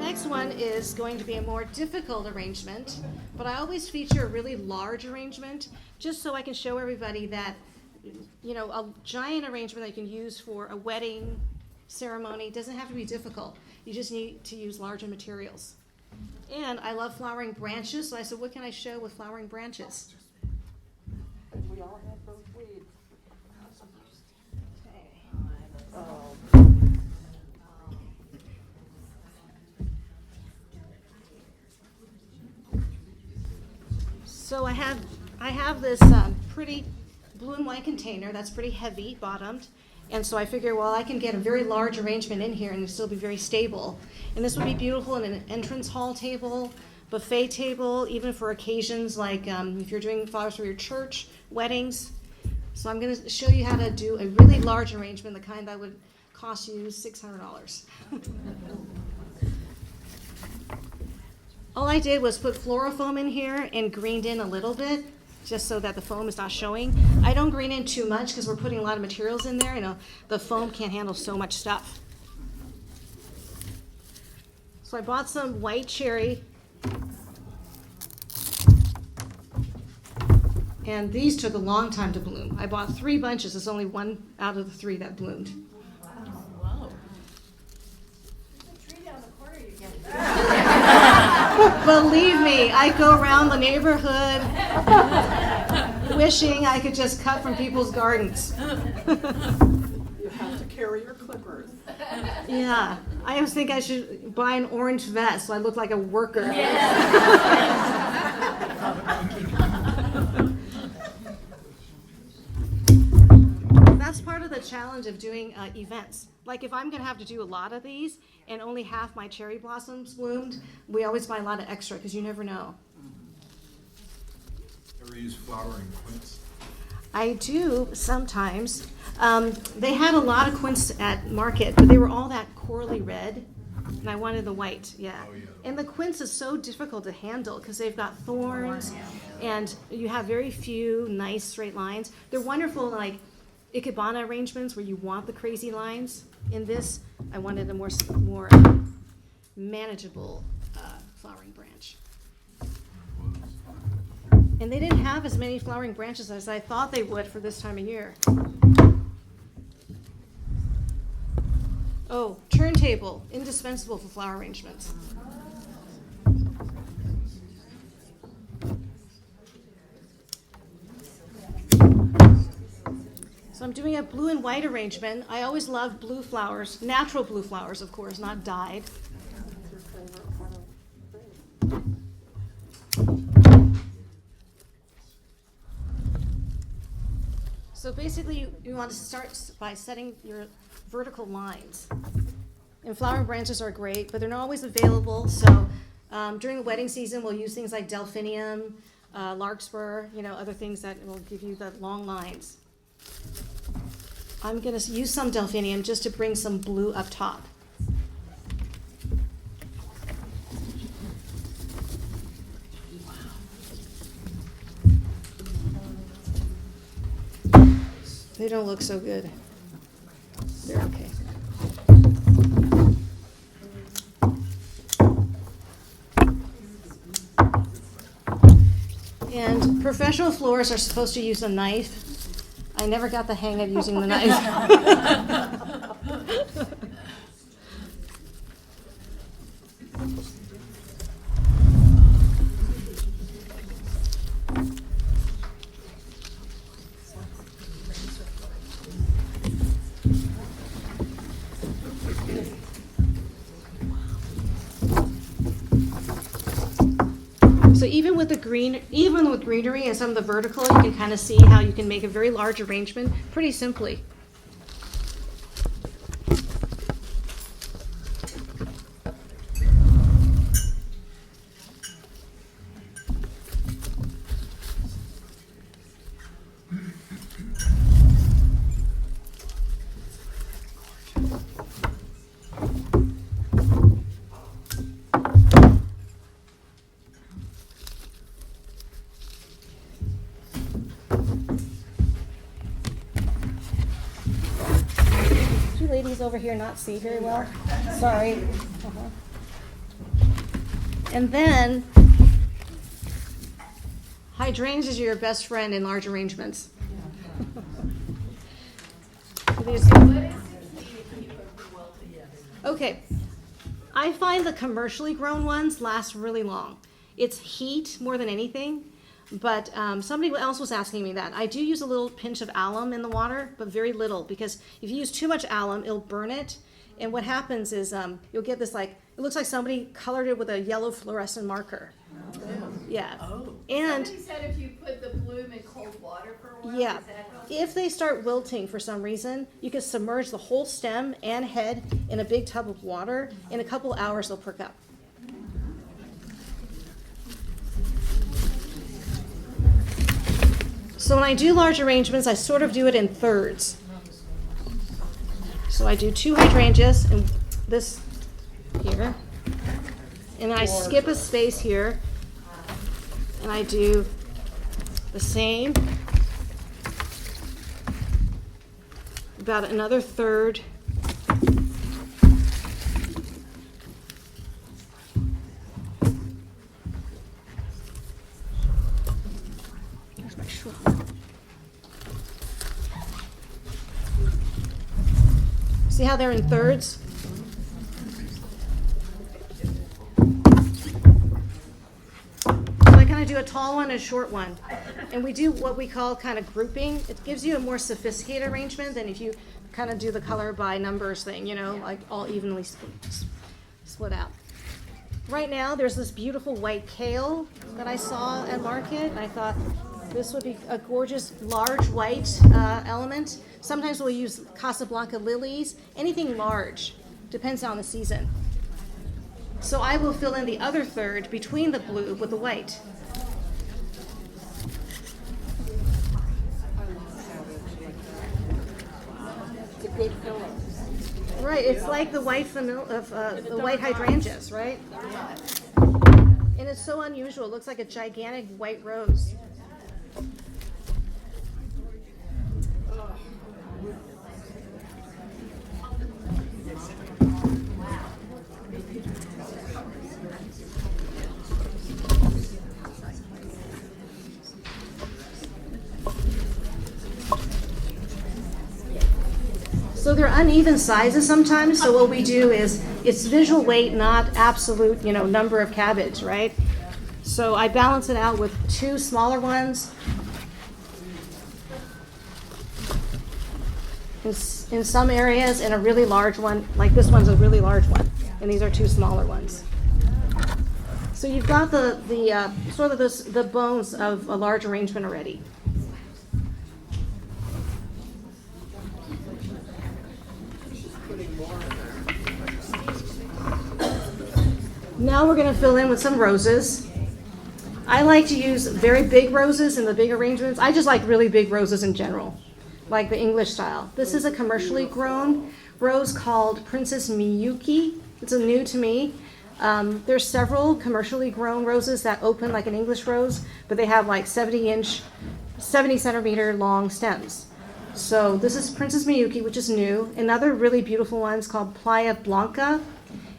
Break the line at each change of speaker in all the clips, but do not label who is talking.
next one is going to be a more difficult arrangement, but I always feature a really large arrangement just so I can show everybody that, a giant arrangement that you can use for a wedding ceremony doesn't have to be difficult. You just need to use larger materials. And I love flowering branches, so I said, what can I show with flowering branches?
We all have those weeds.
So I have this pretty blue and white container that's pretty heavy bottomed, and so I figure, well, I can get a very large arrangement in here and it'll still be very stable. And this would be beautiful in an entrance hall table, buffet table, even for occasions like if you're doing flowers for your church, weddings. So I'm going to show you how to do a really large arrangement, the kind that would cost you $600. All I did was put floral foam in here and greened in a little bit, just so that the foam is not showing. I don't green in too much because we're putting a lot of materials in there. The foam can't handle so much stuff. So I bought some white cherry. And these took a long time to bloom. I bought 3 bunches. It's only 1 out of the 3 that bloomed.
Wow. There's a tree down the corner you can.
Believe me, I go around the neighborhood wishing I could just cut from people's gardens.
You have to carry your clippers.
Yeah, I always think I should buy an orange vest so I look like a worker. That's part of the challenge of doing events. Like if I'm going to have to do a lot of these and only half my cherry blossoms bloomed, we always buy a lot of extra because you never know.
Ever use flowering quince?
I do sometimes. They had a lot of quince at market, but they were all that corally red, and I wanted the white, yeah.
Oh, yeah.
And the quince is so difficult to handle because they've got thorns, and you have very few nice straight lines. They're wonderful, like ikebana arrangements where you want the crazy lines. In this, I wanted a more manageable flowering branch. And they didn't have as many flowering branches as I thought they would for this time of year. Oh, turntable, indispensable for flower arrangements. So I'm doing a blue and white arrangement. I always love blue flowers, natural blue flowers, of course, not dyed. So basically, you want to start by setting your vertical lines. And flower branches are great, but they're not always available. So during the wedding season, we'll use things like delphinium, larkspur, other things that will give you the long lines. I'm going to use some delphinium just to bring some blue up top. They don't look so good. They're okay. And professional florists are supposed to use a knife. I never got the hang of using the knife. So even with greenery and some of the vertical, you can kind of see how you can make a very large arrangement pretty simply. Ladies over here not see very well. Sorry. And then hydrangeas are your best friend in large arrangements. These- Okay, I find the commercially grown ones last really long. It's heat more than anything, but somebody else was asking me that. I do use a little pinch of alum in the water, but very little, because if you use too much alum, it'll burn it. And what happens is you'll get this it looks like somebody colored it with a yellow fluorescent marker. Yeah. And
Somebody said if you put the bloom in cold water for a while,
yeah,
does that help?
if they start wilting for some reason, you can submerge the whole stem and head in a big tub of water. In a couple hours, they'll perk up. So when I do large arrangements, I sort of do it in thirds. So I do 2 hydrangeas and this here, and then I skip a space here, and I do the same, about another third. Here's my shrub. See how they're in thirds? So I kind of do a tall one and a short one. And we do what we call kind of grouping. It gives you a more sophisticated arrangement than if you kind of do the color by numbers thing, like all evenly split out. Right now, there's this beautiful white kale that I saw at market, and I thought this would be a gorgeous large white element. Sometimes we'll use Casablanca lilies, anything large, depends on the season. So I will fill in the other third between the blue with the white.
It's a good color.
Right, it's like the white the white hydrangeas, right? And it's so unusual. It looks like a gigantic white rose. So they're uneven sizes sometimes, so what we do is, it's visual weight, not absolute, number of cabbage, right? So I balance it out with 2 smaller ones. In some areas, and a really large one, like this one's a really large one, and these are 2 smaller ones. So you've got the sort of the bones of a large arrangement already. Now we're going to fill in with some roses. I like to use very big roses in the big arrangements. I just like really big roses in general, like the English style. This is a commercially grown rose called Princess Miyuki. It's new to me. There's several commercially grown roses that open like an English rose, but they have like 70 centimeter long stems. So this is Princess Miyuki, which is new. Another really beautiful one is called Playa Blanca.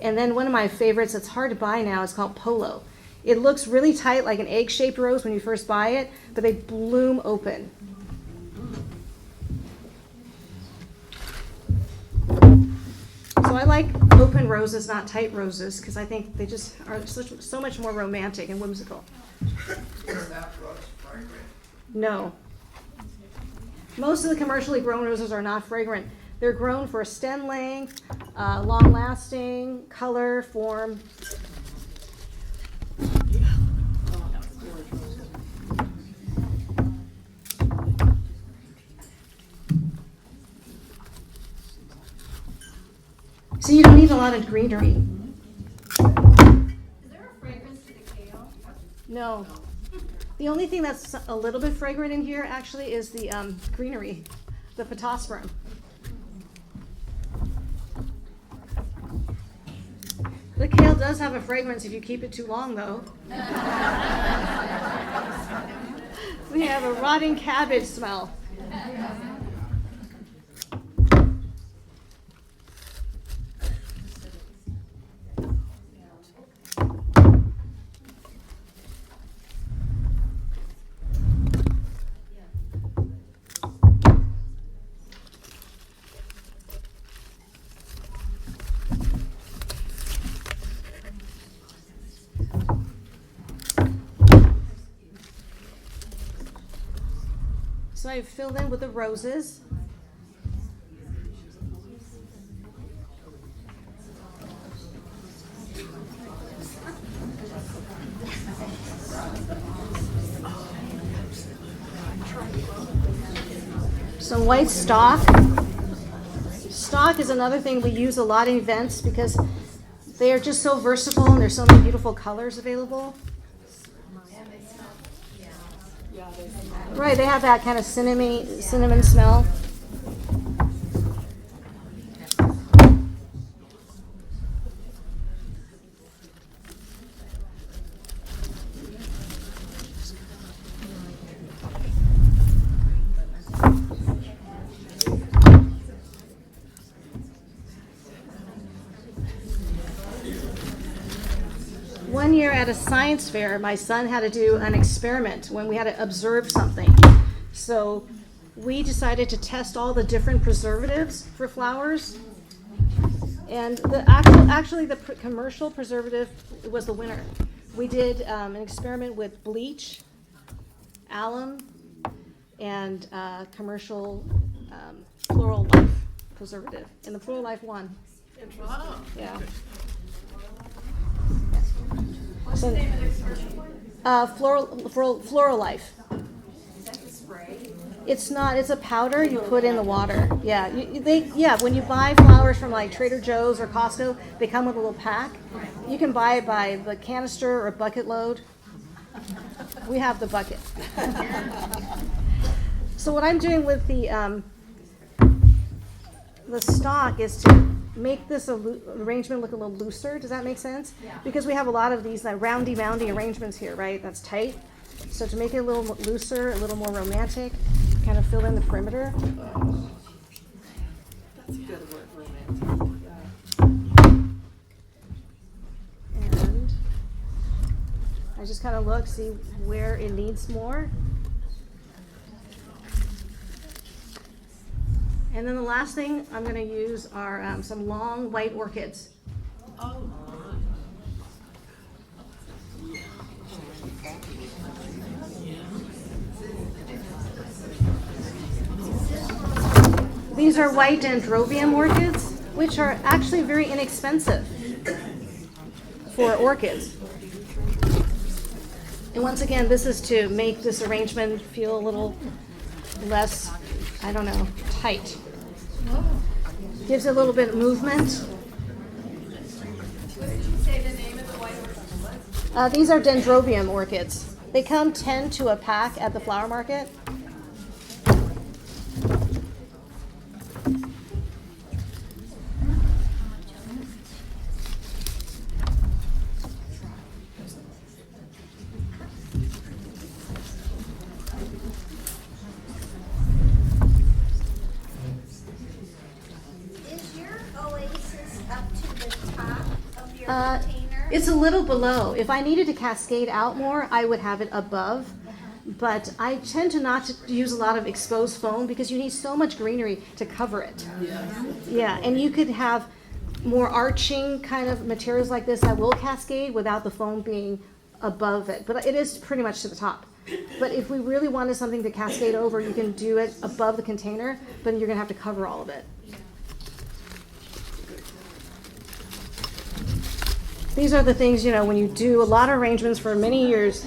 And then one of my favorites that's hard to buy now is called Polo. It looks really tight, like an egg-shaped rose when you first buy it, but they bloom open. So I like open roses, not tight roses, because I think they just are so much more romantic and whimsical.
Is that rose fragrant?
No. Most of the commercially grown roses are not fragrant. They're grown for stem length, long-lasting, color, form. So you don't need a lot of greenery.
Is there a fragrance to the kale?
No. The only thing that's a little bit fragrant in here actually is the greenery, the phytosporum. The kale does have a fragrance if you keep it too long, though. We have a rotting cabbage smell. So I filled in with the roses. Some white stock. Stock is another thing we use a lot in events because they are just so versatile and there's so many beautiful colors available. Right, they have that kind of cinnamon smell. One year at a science fair, my son had to do an experiment when we had to observe something. So we decided to test all the different preservatives for flowers. And the commercial preservative was the winner. We did an experiment with bleach, alum, and commercial Floral Life preservative. And the Floral Life won.
Wow.
Yeah.
What's the name of the commercial one?
Floral Life.
Is that the spray?
It's not. It's a powder you put in the water. Yeah. When you buy flowers from like Trader Joe's or Costco, they come with a little pack. You can buy it by the canister or bucket load. We have the bucket. So what I'm doing with the stock is to make this arrangement look a little looser. Does that make sense?
Yeah.
Because we have a lot of these like roundy arrangements here, right? That's tight. So to make it a little looser, a little more romantic, kind of fill in the perimeter.
That's a good word, romantic.
And I just kind of look, see where it needs more. And then the last thing I'm going to use are some long white orchids.
Oh,
These are white dendrobium orchids, which are actually very inexpensive for orchids. And once again, this is to make this arrangement feel a little less, I don't know, tight. Gives it a little bit of movement.
what did you say the name of the white orchid was?
These are dendrobium orchids. They come 10 to a pack at the flower market.
Is your oasis up to the top of your
Uh,
container?
It's a little below. If I needed to cascade out more, I would have it above. But I tend to not to use a lot of exposed foam because you need so much greenery to cover it. Yeah, and you could have more arching kind of materials like this that will cascade without the foam being above it. But it is pretty much to the top. But if we really wanted something to cascade over, you can do it above the container, but you're going to have to cover all of it. These are the things, when you do a lot of arrangements for many years,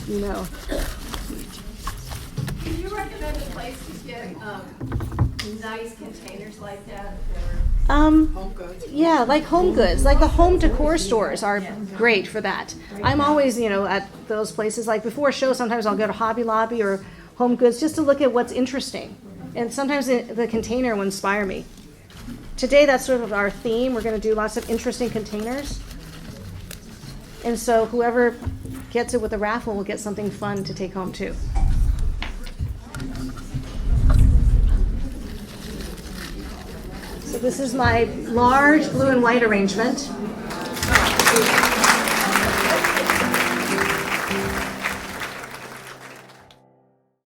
you know.
Do you recommend a place to get nice containers like that?
Home goods.
Yeah, like home goods, like the home decor stores are great for that. I'm always, at those places. Like before a show, sometimes I'll go to Hobby Lobby or Home Goods just to look at what's interesting. And sometimes the container will inspire me. Today, that's sort of our theme. We're going to do lots of interesting containers. And so whoever gets it with the raffle will get something fun to take home too. So this is my large blue and white arrangement.